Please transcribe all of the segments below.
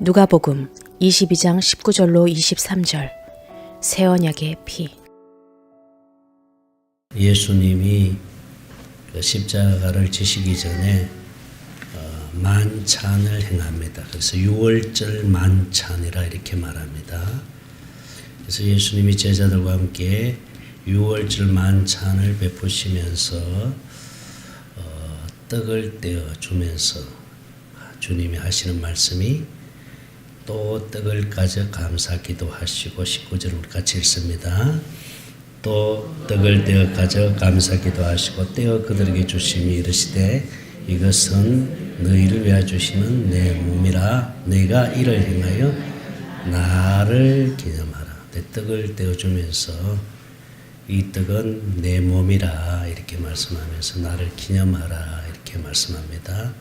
누가복음 22장 19절로 23절 새 언약의 피. 예수님이 그 십자가를 지시기 전에 만찬을 행합니다. 그래서 유월절 만찬이라 이렇게 말합니다. 그래서 예수님이 제자들과 함께 유월절 만찬을 베푸시면서 떡을 떼어 주면서 주님이 하시는 말씀이 또 떡을 가져 감사 기도하시고 19절 우리 같이 읽습니다. 또 떡을 떼어 가져 감사 기도하시고 떼어 그들에게 주심이 이르시되 이것은 너희를 위하여 주시는 내 몸이라 내가 이를 행하여 나를 기념하라. 떡을 떼어 주면서 이 떡은 내 몸이라 이렇게 말씀하면서 나를 기념하라 이렇게 말씀합니다.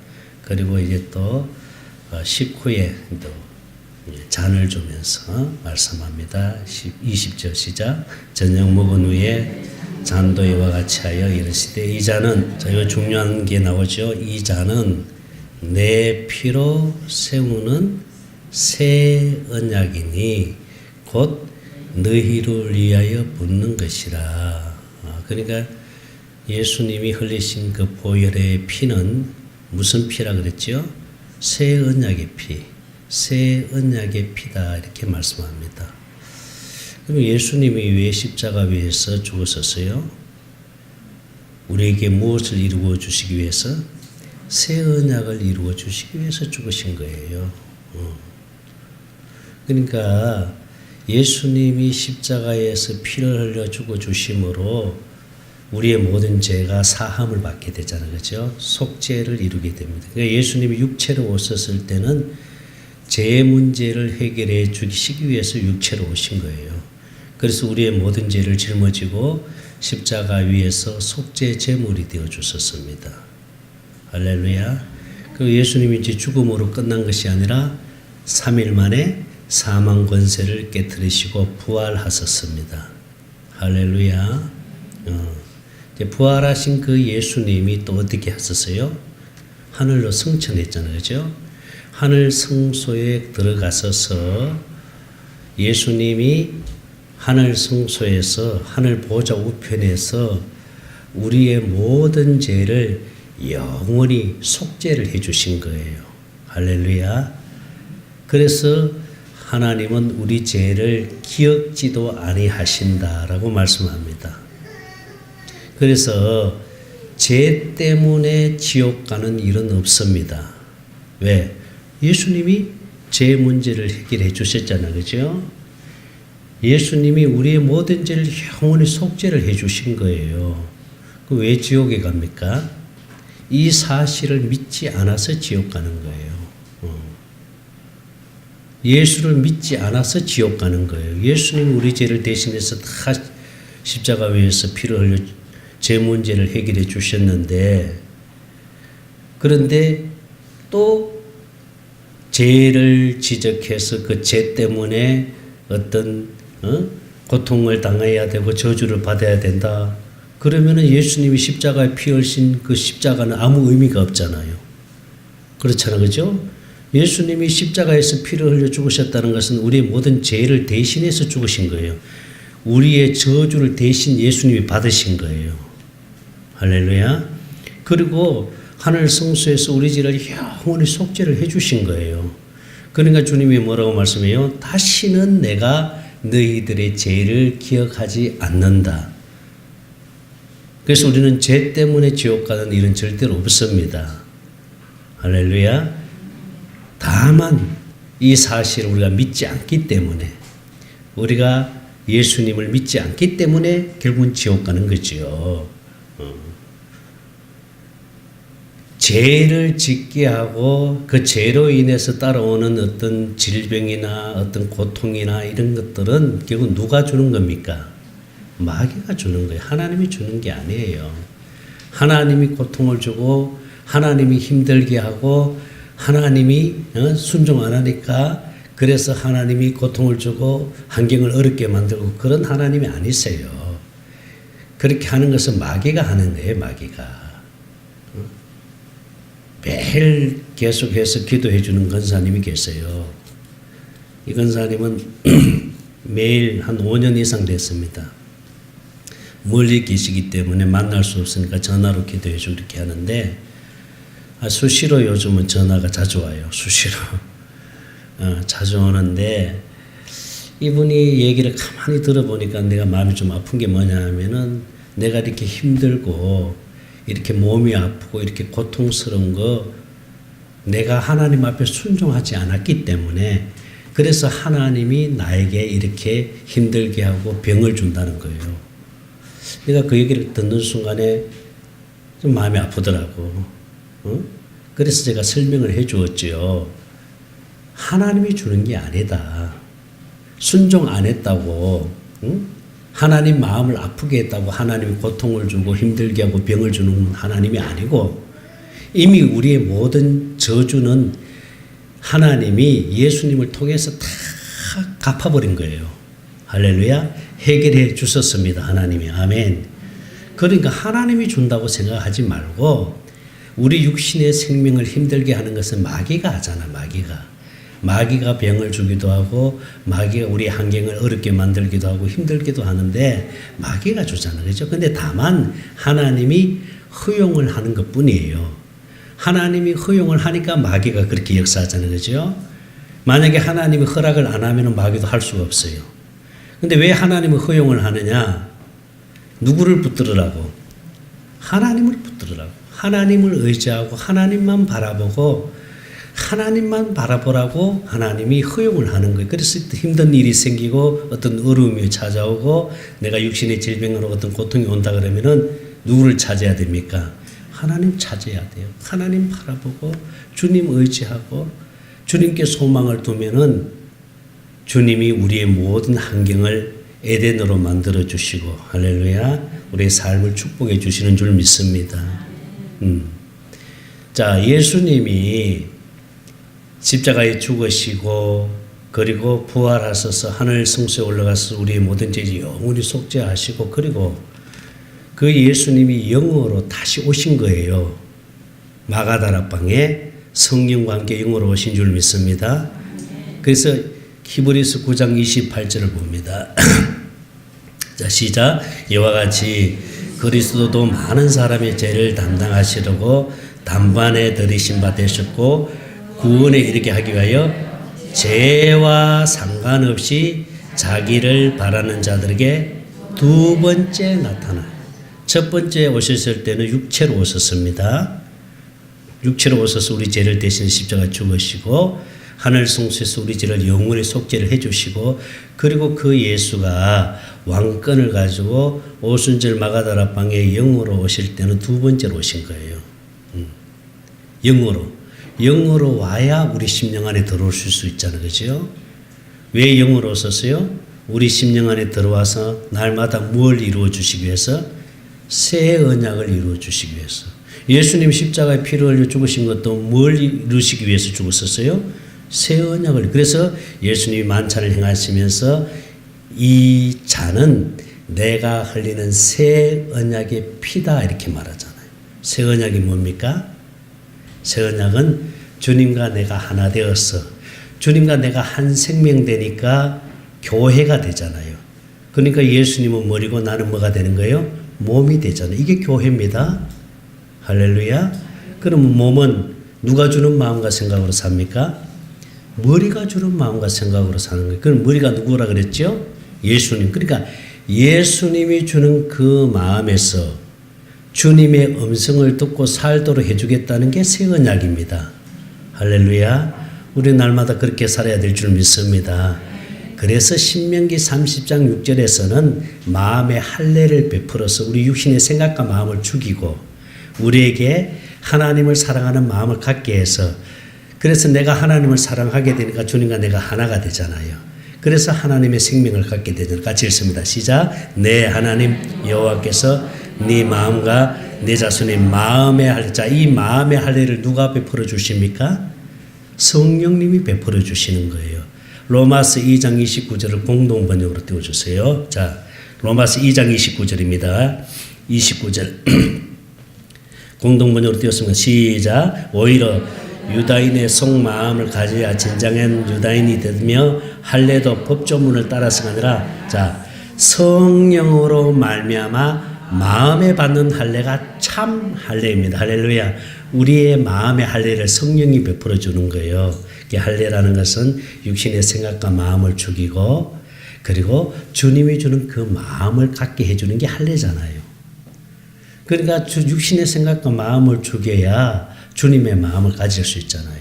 그리고 이제 또 식후에 또 잔을 주면서 말씀합니다. 20절 시작. 저녁 먹은 후에 잔도 이와 같이 하여 이르시되 이 잔은 자, 이거 중요한 게 나오죠. 이 잔은 내 피로 세우는 새 언약이니 곧 너희를 위하여 붓는 것이라. 그러니까 예수님이 흘리신 그 보혈의 피는 무슨 피라 그랬죠? 새 언약의 피. 새 언약의 피다 이렇게 말씀합니다. 그럼 예수님이 왜 십자가 위에서 죽으셨어요? 우리에게 무엇을 이루어 주시기 위해서? 새 언약을 이루어 주시기 위해서 죽으신 거예요. 그러니까 예수님이 십자가에서 피를 흘려 죽어 주심으로 우리의 모든 죄가 사함을 받게 되잖아요. 그렇죠? 속죄를 이루게 됩니다. 그러니까 예수님이 육체로 오셨을 때는 죄 문제를 해결해 주시기 위해서 육체로 오신 거예요. 그래서 우리의 모든 죄를 짊어지고 십자가 위에서 속죄 제물이 되어 주셨습니다. 할렐루야. 그 예수님이 이제 죽음으로 끝난 것이 아니라 3일 만에 사망 권세를 깨뜨리시고 부활하셨습니다. 할렐루야. 이제 부활하신 그 예수님이 또 어떻게 하셨어요? 하늘로 승천했잖아요. 그죠? 하늘 성소에 들어가셔서 예수님이 하늘 성소에서 하늘 보좌 우편에서 우리의 모든 죄를 영원히 속죄를 해 주신 거예요. 할렐루야. 그래서 하나님은 우리 죄를 기억지도 아니하신다라고 말씀합니다. 그래서 죄 때문에 지옥 가는 일은 없습니다. 왜? 예수님이 죄 문제를 해결해 주셨잖아요. 그죠? 예수님이 우리의 모든 죄를 영원히 속죄를 해 주신 거예요. 왜 지옥에 갑니까? 이 사실을 믿지 않아서 지옥 가는 거예요. 예수를 믿지 않아서 지옥 가는 거예요. 예수님 우리 죄를 대신해서 다 십자가 위에서 피를 흘려 죄 문제를 해결해 주셨는데 그런데 또 죄를 지적해서 그 죄 때문에 어떤 고통을 당해야 되고 저주를 받아야 된다. 그러면은 예수님이 십자가에 피 흘린 그 십자가는 아무 의미가 없잖아요. 그렇잖아요. 그죠? 예수님이 십자가에서 피를 흘려 죽으셨다는 것은 우리의 모든 죄를 대신해서 죽으신 거예요. 우리의 저주를 대신 예수님이 받으신 거예요. 할렐루야. 그리고 하늘 성소에서 우리 죄를 영원히 속죄를 해 주신 거예요. 그러니까 주님이 뭐라고 말씀해요? 다시는 내가 너희들의 죄를 기억하지 않는다. 그래서 우리는 죄 때문에 지옥 가는 일은 절대로 없습니다. 할렐루야. 다만 이 사실을 우리가 믿지 않기 때문에 우리가 예수님을 믿지 않기 때문에 결국은 지옥 가는 거죠. 죄를 짓게 하고 그 죄로 인해서 따라오는 어떤 질병이나 어떤 고통이나 이런 것들은 결국 누가 주는 겁니까? 마귀가 주는 거예요. 하나님이 주는 게 아니에요. 하나님이 고통을 주고 하나님이 힘들게 하고 하나님이 순종 안 하니까 그래서 하나님이 고통을 주고 환경을 어렵게 만들고 그런 하나님이 아니세요. 그렇게 하는 것은 마귀가 하는 거예요. 마귀가. 매일 계속해서 기도해 주는 권사님이 계세요. 이 권사님은 매일 한 5년 이상 됐습니다. 멀리 계시기 때문에 만날 수 없으니까 전화로 기도해 주고 이렇게 하는데 수시로 요즘은 전화가 자주 와요. 수시로. 자주 오는데 이분이 얘기를 가만히 들어보니까 내가 마음이 좀 아픈 게 뭐냐 하면은 내가 이렇게 힘들고 이렇게 몸이 아프고 이렇게 고통스러운 거 내가 하나님 앞에 순종하지 않았기 때문에 그래서 하나님이 나에게 이렇게 힘들게 하고 병을 준다는 거예요. 내가 그 얘기를 듣는 순간에 좀 마음이 아프더라고. 그래서 제가 설명을 해 주었지요. 하나님이 주는 게 아니다. 순종 안 했다고, 하나님 마음을 아프게 했다고 하나님이 고통을 주고 힘들게 하고 병을 주는 하나님이 아니고 이미 우리의 모든 저주는 하나님이 예수님을 통해서 다 갚아버린 거예요. 할렐루야. 해결해 주셨습니다. 하나님이. 아멘. 그러니까 하나님이 준다고 생각하지 말고 우리 육신의 생명을 힘들게 하는 것은 마귀가 하잖아. 마귀가 병을 주기도 하고 마귀가 우리 환경을 어렵게 만들기도 하고 힘들기도 하는데 마귀가 주잖아. 그렇죠? 근데 다만 하나님이 허용을 하는 것뿐이에요. 하나님이 허용을 하니까 마귀가 그렇게 역사하잖아요. 그렇죠? 만약에 하나님이 허락을 안 하면 마귀도 할 수가 없어요. 근데 왜 하나님이 허용을 하느냐? 누구를 붙들으라고? 하나님을 붙들으라고. 하나님을 의지하고 하나님만 바라보고 하나님만 바라보라고 하나님이 허용을 하는 거예요. 그래서 힘든 일이 생기고 어떤 어려움이 찾아오고 내가 육신의 질병으로 어떤 고통이 온다 그러면은 누구를 찾아야 됩니까? 하나님 찾아야 돼요. 하나님 바라보고 주님 의지하고 주님께 소망을 두면은 주님이 우리의 모든 환경을 에덴으로 만들어 주시고 할렐루야 우리의 삶을 축복해 주시는 줄 믿습니다. 자, 예수님이 십자가에 죽으시고 그리고 부활하셔서 하늘 성소에 올라가서 우리의 모든 죄 영원히 속죄하시고 그리고 그 예수님이 영으로 다시 오신 거예요. 마가다락방에 성령과 함께 영으로 오신 줄 믿습니다. 그래서 히브리서 9장 28절을 봅니다. 자, 시작. 이와 같이 그리스도도 많은 사람의 죄를 담당하시려고 단번에 들이신 바 되셨고 구원에 이르게 하기 위하여 죄와 상관없이 자기를 바라는 자들에게 두 번째 나타나. 첫 번째 오셨을 때는 육체로 오셨습니다. 육체로 오셔서 우리 죄를 대신 십자가 죽으시고 하늘 성소에서 우리 죄를 영원히 속죄를 해주시고 그리고 그 예수가 왕권을 가지고 오순절 마가다락방에 영으로 오실 때는 두 번째로 오신 거예요. 영으로 와야 우리 심령 안에 들어오실 수 있잖아요. 그죠? 왜 영으로 오셨어요? 우리 심령 안에 들어와서 날마다 뭘 이루어 주시기 위해서? 새 언약을 이루어 주시기 위해서. 예수님 십자가에 피를 흘려 죽으신 것도 뭘 이루시기 위해서 죽었었어요? 새 언약을. 그래서 예수님이 만찬을 행하시면서 이 잔은 내가 흘리는 새 언약의 피다 이렇게 말하잖아요. 새 언약이 뭡니까? 새 언약은 주님과 내가 하나 되었어. 주님과 내가 한 생명 되니까 교회가 되잖아요. 그러니까 예수님은 머리고 나는 뭐가 되는 거예요? 몸이 되잖아요. 이게 교회입니다. 할렐루야. 그러면 몸은 누가 주는 마음과 생각으로 삽니까? 머리가 주는 마음과 생각으로 사는 거예요. 그럼 머리가 누구라 그랬죠? 예수님. 그러니까 예수님이 주는 그 마음에서 주님의 음성을 듣고 살도록 해주겠다는 게 새 언약입니다. 할렐루야. 우리 날마다 그렇게 살아야 될 줄 믿습니다. 그래서 신명기 30장 6절에서는 마음의 할례를 베풀어서 우리 육신의 생각과 마음을 죽이고 우리에게 하나님을 사랑하는 마음을 갖게 해서 그래서 내가 하나님을 사랑하게 되니까 주님과 내가 하나가 되잖아요. 그래서 하나님의 생명을 갖게 되잖아요. 같이 읽습니다. 시작. 내 하나님 여호와께서 네 마음과 내 자손의 마음의 할례. 자, 이 마음의 할례를 누가 베풀어 주십니까? 성령님이 베풀어 주시는 거예요. 로마서 2장 29절을 공동 번역으로 띄워주세요. 자, 로마서 2장 29절입니다. 29절 공동 번역으로 띄웠습니다. 시작. 오히려 유다인의 속마음을 가져야 진정한 유다인이 되며 할례도 법조문을 따라서가 아니라 자 성령으로 말미암아 마음에 받는 할례가 참 할례입니다. 할렐루야. 우리의 마음의 할례를 성령이 베풀어 주는 거예요. 할례라는 것은 육신의 생각과 마음을 죽이고 그리고 주님이 주는 그 마음을 갖게 해주는 게 할례잖아요. 그러니까 육신의 생각과 마음을 죽여야 주님의 마음을 가질 수 있잖아요.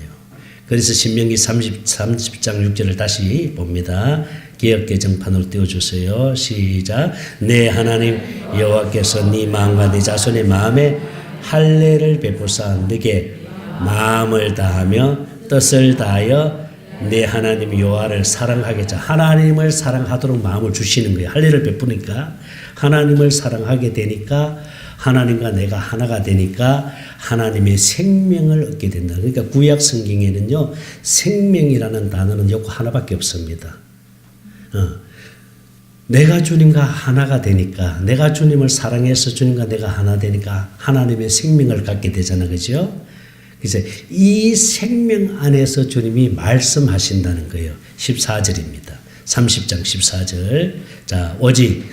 그래서 신명기 30장 6절을 다시 봅니다. 기억개정판으로 띄워주세요. 시작. 내 하나님 여호와께서 네 마음과 네 자손의 마음에 할례를 베푸사 네게 마음을 다하며 뜻을 다하여 내 하나님 여호와를 사랑하겠자. 하나님을 사랑하도록 마음을 주시는 거예요. 할례를 베푸니까 하나님을 사랑하게 되니까 하나님과 내가 하나가 되니까 하나님의 생명을 얻게 된다. 그러니까 구약 성경에는요 생명이라는 단어는 요 하나밖에 없습니다. 내가 주님과 하나가 되니까 내가 주님을 사랑해서 주님과 내가 하나 되니까 하나님의 생명을 갖게 되잖아. 그죠? 그래서 이 생명 안에서 주님이 말씀하신다는 거예요. 14절입니다. 30장 14절. 자, 오직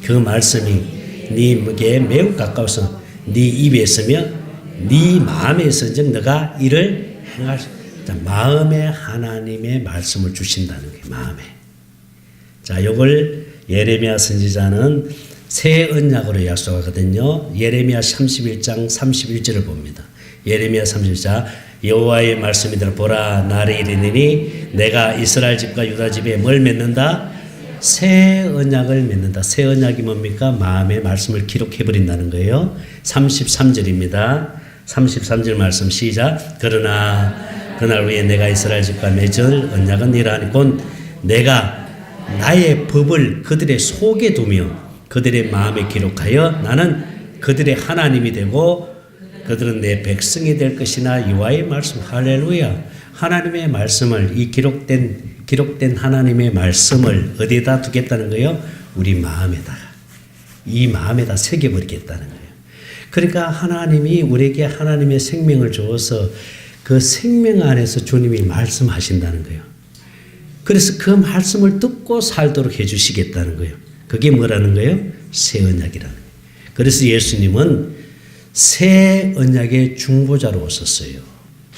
그 말씀이 네게 매우 가까워서 네 입에 있으며 네 마음에 있은즉 너가 이를 행할 수. 자, 마음에 하나님의 말씀을 주신다는 거예요. 마음에. 자, 요걸 예레미야 선지자는 새 언약으로 약속하거든요. 예레미야 31장 31절을 봅니다. 예레미야 31장 여호와의 말씀이들 보라 날이 이르리니 내가 이스라엘 집과 유다 집에 뭘 맺는다? 새 언약을 맺는다. 새 언약이 뭡니까? 마음의 말씀을 기록해 버린다는 거예요. 33절입니다. 33절 말씀 시작. 그러나 그날 후에 내가 이스라엘 집과 맺을 언약은 이러하니 곧 내가 나의 법을 그들의 속에 두며 그들의 마음에 기록하여 나는 그들의 하나님이 되고 그들은 내 백성이 될 것이나 여호와의 말씀. 할렐루야. 하나님의 말씀을 이 기록된 하나님의 말씀을 어디에다 두겠다는 거예요? 우리 마음에다가. 이 마음에다 새겨버리겠다는 거예요. 그러니까 하나님이 우리에게 하나님의 생명을 주어서 그 생명 안에서 주님이 말씀하신다는 거예요. 그래서 그 말씀을 듣고 살도록 해주시겠다는 거예요. 그게 뭐라는 거예요? 새 언약이라는 거예요. 그래서 예수님은 새 언약의 중보자로 오셨어요.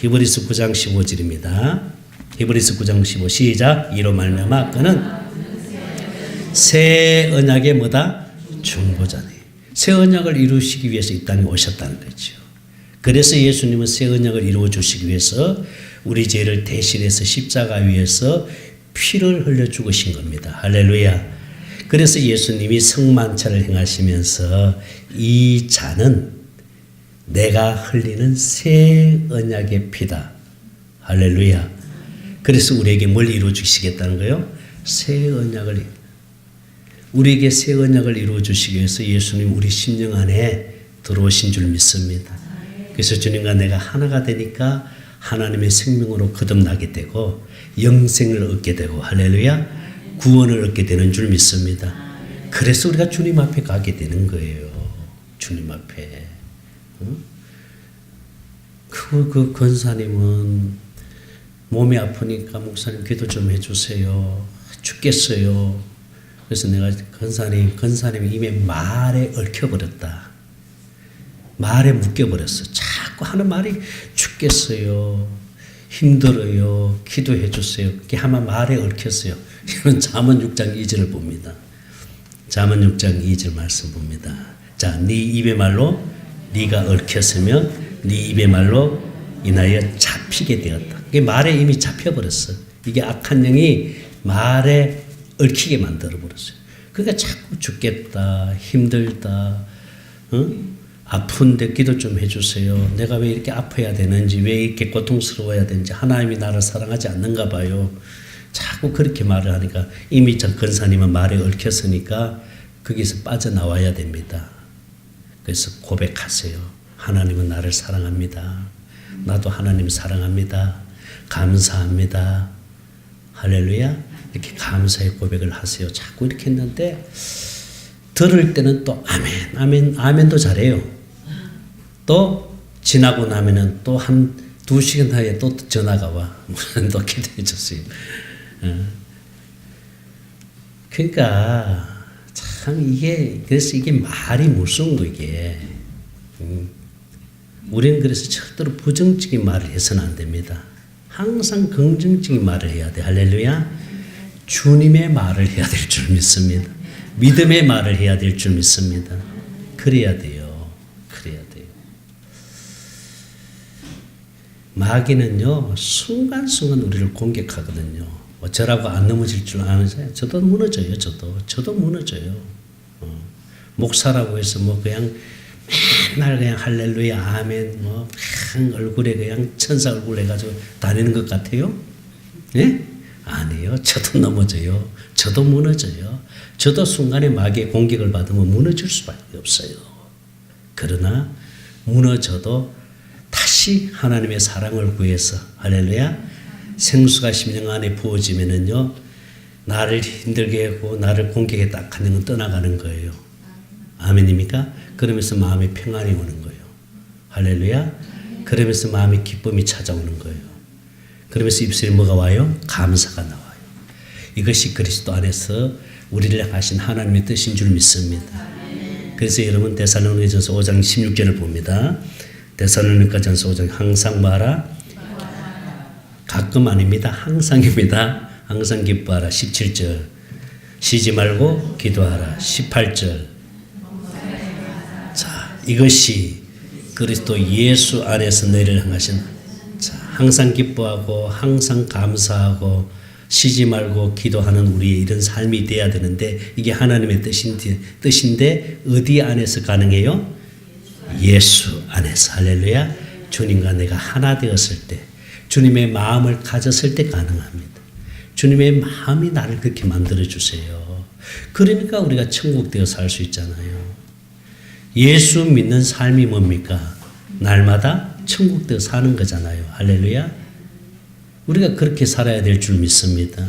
히브리서 9장 15절입니다. 히브리서 9장 15 시작. 이로 말미암아 그는 새 언약의 뭐다? 중보자네. 새 언약을 이루시기 위해서 이 땅에 오셨다는 거죠. 그래서 예수님은 새 언약을 이루어 주시기 위해서 우리 죄를 대신해서 십자가 위에서 피를 흘려 죽으신 겁니다. 할렐루야. 그래서 예수님이 성만찬을 행하시면서 이 잔은 내가 흘리는 새 언약의 피다. 할렐루야. 그래서 우리에게 뭘 이루어 주시겠다는 거예요? 새 언약을. 우리에게 새 언약을 이루어 주시기 위해서 예수님 우리 심령 안에 들어오신 줄 믿습니다. 그래서 주님과 내가 하나가 되니까 하나님의 생명으로 거듭나게 되고 영생을 얻게 되고 할렐루야 구원을 얻게 되는 줄 믿습니다. 그래서 우리가 주님 앞에 가게 되는 거예요. 주님 앞에. 그 권사님은 몸이 아프니까 목사님 기도 좀 해주세요. 죽겠어요. 그래서 내가 권사님 이미 말에 얽혀버렸다. 말에 묶여버렸어. 자꾸 하는 말이 죽겠어요. 힘들어요. 기도해 주세요. 그게 하면 말에 얽혔어요. 이건 잠언 6장 2절을 봅니다. 잠언 6장 2절 말씀 봅니다. 자, 네 입의 말로 네가 얽혔으며 네 입의 말로 인하여 잡히게 되었다. 이게 말에 이미 잡혀버렸어. 이게 악한 영이 말에 얽히게 만들어버렸어요. 그러니까 자꾸 죽겠다, 힘들다, 아픈데 기도 좀 해주세요. 내가 왜 이렇게 아파야 되는지, 왜 이렇게 고통스러워야 되는지, 하나님이 나를 사랑하지 않는가 봐요. 자꾸 그렇게 말을 하니까 이미 전 권사님은 말에 얽혔으니까 거기서 빠져나와야 됩니다. 그래서 고백하세요. 하나님은 나를 사랑합니다. 나도 하나님 사랑합니다. 감사합니다. 할렐루야. 이렇게 감사의 고백을 하세요. 자꾸 이렇게 했는데 들을 때는 또 아멘, 아멘, 아멘도 잘해요. 또 지나고 나면은 또 한 2시간 후에 또 전화가 와. 또 기도해 줬어요. 그러니까 참 그래서 이게 말이 무서운 거 이게. 우리는 그래서 절대로 부정적인 말을 해서는 안 됩니다. 항상 긍정적인 말을 해야 돼. 할렐루야. 주님의 말을 해야 될 줄 믿습니다. 믿음의 말을 해야 될 줄 믿습니다. 그래야 돼요. 그래야 돼요. 마귀는요, 순간순간 우리를 공격하거든요. 저라고 안 넘어질 줄 아세요? 저도 무너져요. 저도 무너져요. 목사라고 해서 뭐 그냥 맨날 그냥 할렐루야, 아멘, 뭐 그냥 얼굴에 그냥 천사 얼굴 해가지고 다니는 것 같아요? 예? 아니에요. 저도 넘어져요. 저도 무너져요. 저도 순간에 마귀의 공격을 받으면 무너질 수밖에 없어요. 그러나 무너져도 다시 하나님의 사랑을 구해서 할렐루야 생수가 심령 안에 부어지면은요 나를 힘들게 하고 나를 공격에 딱 하는 건 떠나가는 거예요. 아멘입니까? 그러면서 마음에 평안이 오는 거예요. 할렐루야. 그러면서 마음에 기쁨이 찾아오는 거예요. 그러면서 입술에 뭐가 와요? 감사가 나와요. 이것이 그리스도 안에서 우리를 향하신 하나님의 뜻인 줄 믿습니다. 그래서 여러분 데살로니가전서 5장 16절을 봅니다. 데살로니가전서 5장 항상 말하라. 가끔 아닙니다. 항상입니다. 항상 기뻐하라. 17절 쉬지 말고 기도하라. 18절 자 이것이 그리스도 예수 안에서 너희를 향하신 자 항상 기뻐하고 항상 감사하고 쉬지 말고 기도하는 우리의 이런 삶이 돼야 되는데 이게 하나님의 뜻인데 어디 안에서 가능해요? 예수 안에서. 할렐루야. 주님과 내가 하나 되었을 때 주님의 마음을 가졌을 때 가능합니다. 주님의 마음이 나를 그렇게 만들어주세요. 그러니까 우리가 천국 되어 살 수 있잖아요. 예수 믿는 삶이 뭡니까? 날마다 천국 되어 사는 거잖아요. 할렐루야. 우리가 그렇게 살아야 될 줄 믿습니다.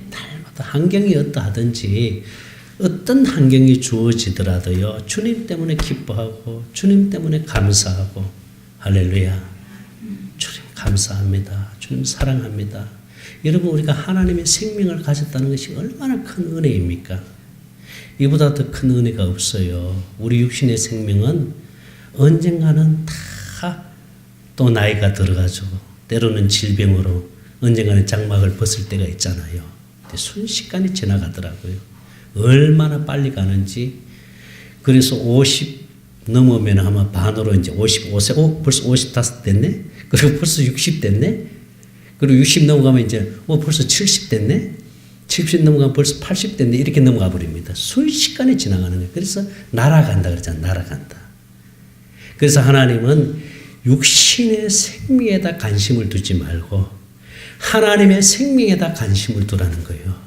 날마다 환경이 어떠하든지 어떤 환경이 주어지더라도요. 주님 때문에 기뻐하고 주님 때문에 감사하고 할렐루야. 주님 감사합니다. 주님 사랑합니다. 여러분 우리가 하나님의 생명을 가졌다는 것이 얼마나 큰 은혜입니까? 이보다 더 큰 은혜가 없어요. 우리 육신의 생명은 언젠가는 다 또 나이가 들어가지고 때로는 질병으로 언젠가는 장막을 벗을 때가 있잖아요. 근데 순식간에 지나가더라고요. 얼마나 빨리 가는지. 그래서 50 넘으면 아마 반으로 이제 55세, 벌써 55 됐네? 그리고 벌써 60 됐네? 그리고 60 넘어가면 이제 벌써 70 됐네? 70 넘어가면 벌써 80 됐네? 이렇게 넘어가 버립니다. 순식간에 지나가는 거예요. 그래서 날아간다 그러잖아요. 날아간다. 그래서 하나님은 육신의 생명에다 관심을 두지 말고 하나님의 생명에다 관심을 두라는 거예요.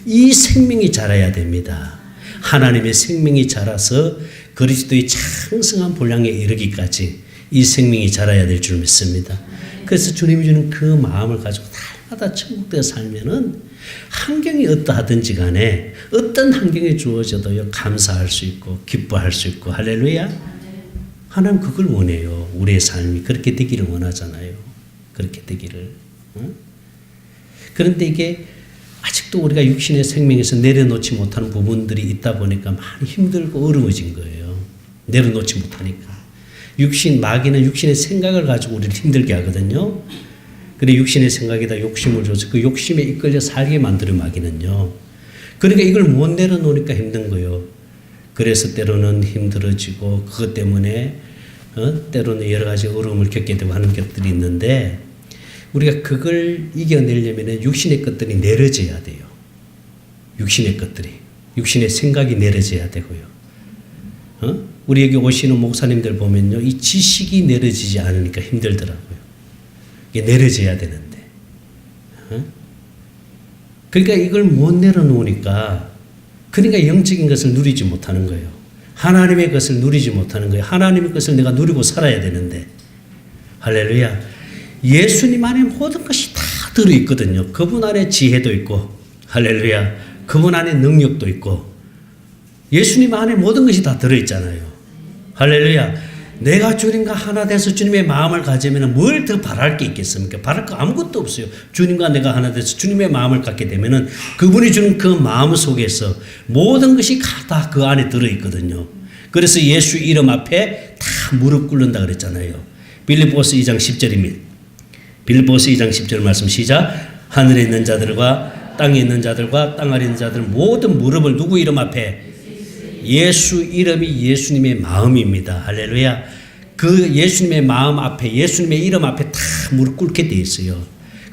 이 생명이 자라야 됩니다. 하나님의 생명이 자라서 그리스도의 창성한 분량에 이르기까지 이 생명이 자라야 될 줄 믿습니다. 그래서 주님이 주는 그 마음을 가지고 날마다 천국되어 살면은 환경이 어떠하든지 간에 어떤 환경이 주어져도요 감사할 수 있고 기뻐할 수 있고 할렐루야. 하나님 그걸 원해요. 우리의 삶이 그렇게 되기를 원하잖아요. 그렇게 되기를. 그런데 이게 아직도 우리가 육신의 생명에서 내려놓지 못하는 부분들이 있다 보니까 많이 힘들고 어려워진 거예요. 내려놓지 못하니까. 마귀는 육신의 생각을 가지고 우리를 힘들게 하거든요. 그래 육신의 생각에다 욕심을 줘서 그 욕심에 이끌려 살게 만들어 마귀는요. 그러니까 이걸 못 내려놓으니까 힘든 거예요. 그래서 때로는 힘들어지고 그것 때문에 때로는 여러 가지 어려움을 겪게 되고 하는 것들이 있는데 우리가 그걸 이겨내려면 육신의 것들이 내려져야 돼요. 육신의 것들이. 육신의 생각이 내려져야 되고요. 우리 여기 오시는 목사님들 보면요. 이 지식이 내려지지 않으니까 힘들더라고요. 이게 내려져야 되는데. 그러니까 이걸 못 내려놓으니까 그러니까 영적인 것을 누리지 못하는 거예요. 하나님의 것을 누리지 못하는 거예요. 하나님의 것을 내가 누리고 살아야 되는데. 할렐루야. 예수님 안에 모든 것이 다 들어있거든요. 그분 안에 지혜도 있고 할렐루야. 그분 안에 능력도 있고 예수님 안에 모든 것이 다 들어있잖아요. 할렐루야. 내가 주님과 하나 돼서 주님의 마음을 가지면 뭘 더 바랄 게 있겠습니까? 바랄 거 아무것도 없어요. 주님과 내가 하나 돼서 주님의 마음을 갖게 되면은 그분이 주는 그 마음 속에서 모든 것이 다 그 안에 들어있거든요. 그래서 예수 이름 앞에 다 무릎 꿇는다 그랬잖아요. 빌립보서 2장 10절입니다. 빌립보서 2장 10절 말씀 시작. 하늘에 있는 자들과 땅에 있는 자들과 땅 아래 있는 자들 모든 무릎을 누구 이름 앞에? 예수 이름이 예수님의 마음입니다. 할렐루야. 그 예수님의 마음 앞에 예수님의 이름 앞에 다 무릎 꿇게 돼 있어요.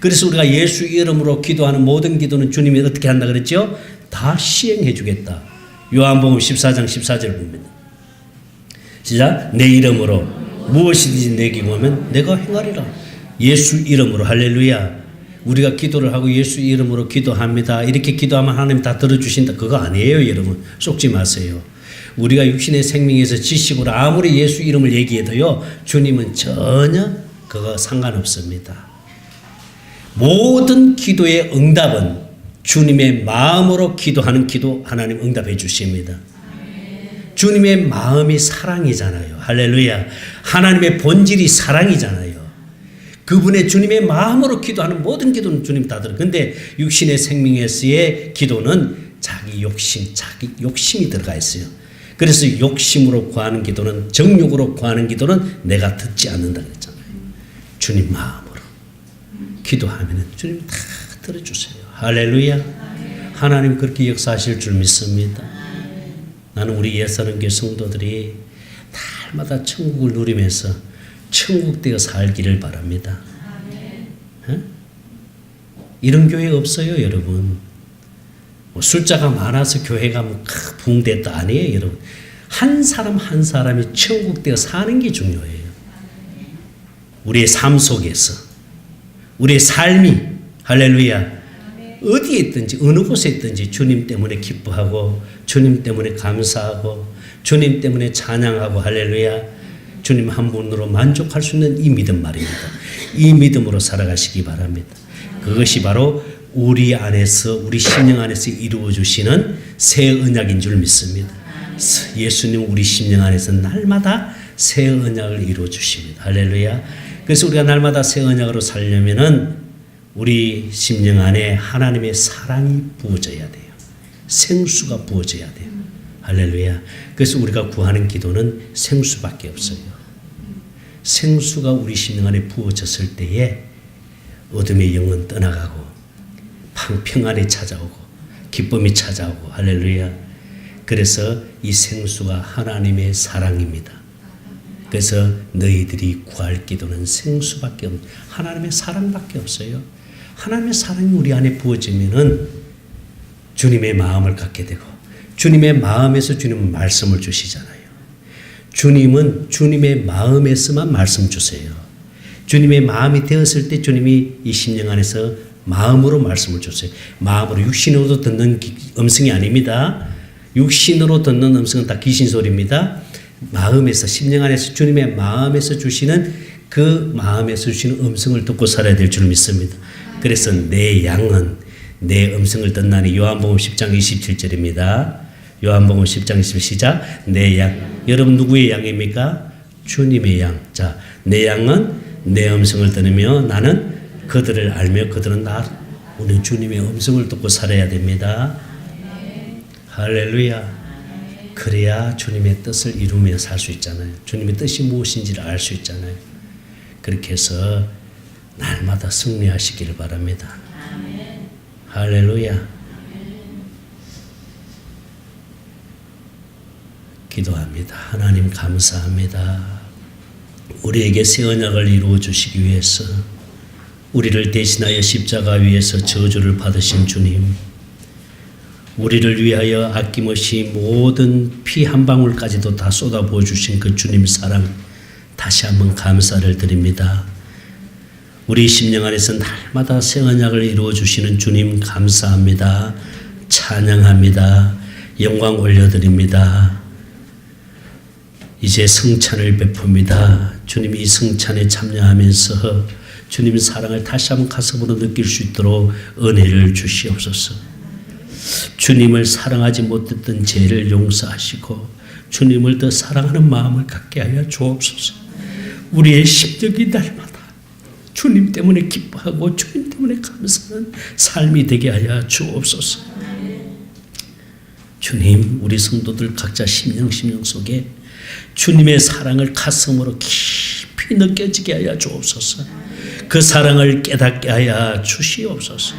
그래서 우리가 예수 이름으로 기도하는 모든 기도는 주님이 어떻게 한다 그랬죠? 다 시행해 주겠다. 요한복음 14장 14절 봅니다. 시작. 내 이름으로 무엇이든지 내게 구하면 내가 행하리라. 예수 이름으로. 할렐루야. 우리가 기도를 하고 예수 이름으로 기도합니다. 이렇게 기도하면 하나님 다 들어주신다. 그거 아니에요, 여러분. 속지 마세요. 우리가 육신의 생명에서 지식으로 아무리 예수 이름을 얘기해도요, 주님은 전혀 그거 상관없습니다. 모든 기도의 응답은 주님의 마음으로 기도하는 기도 하나님 응답해 주십니다. 주님의 마음이 사랑이잖아요. 할렐루야. 하나님의 본질이 사랑이잖아요. 그분의 주님의 마음으로 기도하는 모든 기도는 주님 다 들어요. 근데 육신의 생명에서의 기도는 자기 욕심이 들어가 있어요. 그래서 욕심으로 구하는 기도는, 정욕으로 구하는 기도는 내가 듣지 않는다 그랬잖아요. 주님 마음으로 기도하면 주님 다 들어주세요. 할렐루야. 하나님 그렇게 역사하실 줄 믿습니다. 나는 우리 예사는교회 성도들이 날마다 천국을 누리면서 천국되어 살기를 바랍니다. 이런 교회 없어요, 여러분. 뭐 숫자가 많아서 교회가 뭐 부흥됐다 아니에요, 여러분. 한 사람 한 사람이 천국되어 사는 게 중요해요. 우리의 삶 속에서, 우리의 삶이 할렐루야. 어디에 있든지 어느 곳에 있든지 주님 때문에 기뻐하고 주님 때문에 감사하고 주님 때문에 찬양하고 할렐루야. 주님 한 분으로 만족할 수 있는 이 믿음 말입니다. 이 믿음으로 살아가시기 바랍니다. 그것이 바로 우리 안에서, 우리 심령 안에서 이루어 주시는 새 언약인 줄 믿습니다. 예수님 우리 심령 안에서 날마다 새 언약을 이루어 주십니다. 할렐루야. 그래서 우리가 날마다 새 언약으로 살려면은 우리 심령 안에 하나님의 사랑이 부어져야 돼요. 생수가 부어져야 돼요. 할렐루야. 그래서 우리가 구하는 기도는 생수밖에 없어요. 생수가 우리 심령 안에 부어졌을 때에 어둠의 영은 떠나가고 평안이 찾아오고 기쁨이 찾아오고 할렐루야. 그래서 이 생수가 하나님의 사랑입니다. 그래서 너희들이 구할 기도는 생수밖에 없는 하나님의 사랑밖에 없어요. 하나님의 사랑이 우리 안에 부어지면은 주님의 마음을 갖게 되고 주님의 마음에서 주님은 말씀을 주시잖아요. 주님은 주님의 마음에서만 말씀 주세요. 주님의 마음이 되었을 때 주님이 이 심령 안에서 마음으로 말씀을 주세요. 마음으로 육신으로 듣는 음성이 아닙니다. 육신으로 듣는 음성은 다 귀신 소리입니다. 마음에서 심령 안에서 주님의 마음에서 주시는 그 마음에서 주시는 음성을 듣고 살아야 될 줄 믿습니다. 그래서 내 양은 내 음성을 듣나니 요한복음 10장 27절입니다. 요한복음 10장 27절 시작. 내 양. 여러분 누구의 양입니까? 주님의 양. 자, 내 양은 내 음성을 들으며 나는 그들을 알며 그들은 나. 우리는 주님의 음성을 듣고 살아야 됩니다. 할렐루야. 그래야 주님의 뜻을 이루며 살 수 있잖아요. 주님의 뜻이 무엇인지를 알 수 있잖아요. 그렇게 해서 날마다 승리하시기를 바랍니다. 할렐루야. 기도합니다. 하나님 감사합니다. 우리에게 새 언약을 이루어 주시기 위해서 우리를 대신하여 십자가 위에서 저주를 받으신 주님, 우리를 위하여 아낌없이 모든 피 한 방울까지도 다 쏟아부어 주신 그 주님 사랑 다시 한번 감사를 드립니다. 우리 심령 안에서 날마다 새 언약을 이루어 주시는 주님 감사합니다. 찬양합니다. 영광 올려드립니다. 이제 성찬을 베풉니다. 주님이 이 성찬에 참여하면서 주님의 사랑을 다시 한번 가슴으로 느낄 수 있도록 은혜를 주시옵소서. 주님을 사랑하지 못했던 죄를 용서하시고 주님을 더 사랑하는 마음을 갖게 하여 주옵소서. 우리의 심정이 날마다 주님 때문에 기뻐하고 주님 때문에 감사하는 삶이 되게 하여 주옵소서. 주님, 우리 성도들 각자 심령 속에 주님의 사랑을 가슴으로 깊이 느껴지게 하여 주옵소서. 그 사랑을 깨닫게 하여 주시옵소서.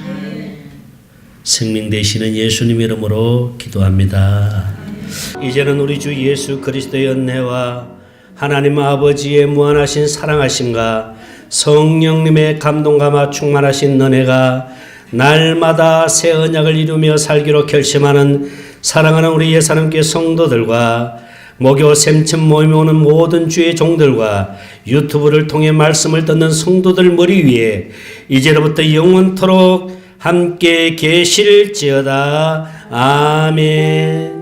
생명 되시는 예수님 이름으로 기도합니다. 이제는 우리 주 예수 그리스도의 은혜와 하나님 아버지의 무한하신 사랑하심과 성령님의 감동감화 충만하신 은혜가 날마다 새 언약을 이루며 살기로 결심하는 사랑하는 우리 예사님께 성도들과 목요 샘천 모임에 오는 모든 주의 종들과 유튜브를 통해 말씀을 듣는 성도들 머리 위에 이제로부터 영원토록 함께 계실지어다. 아멘.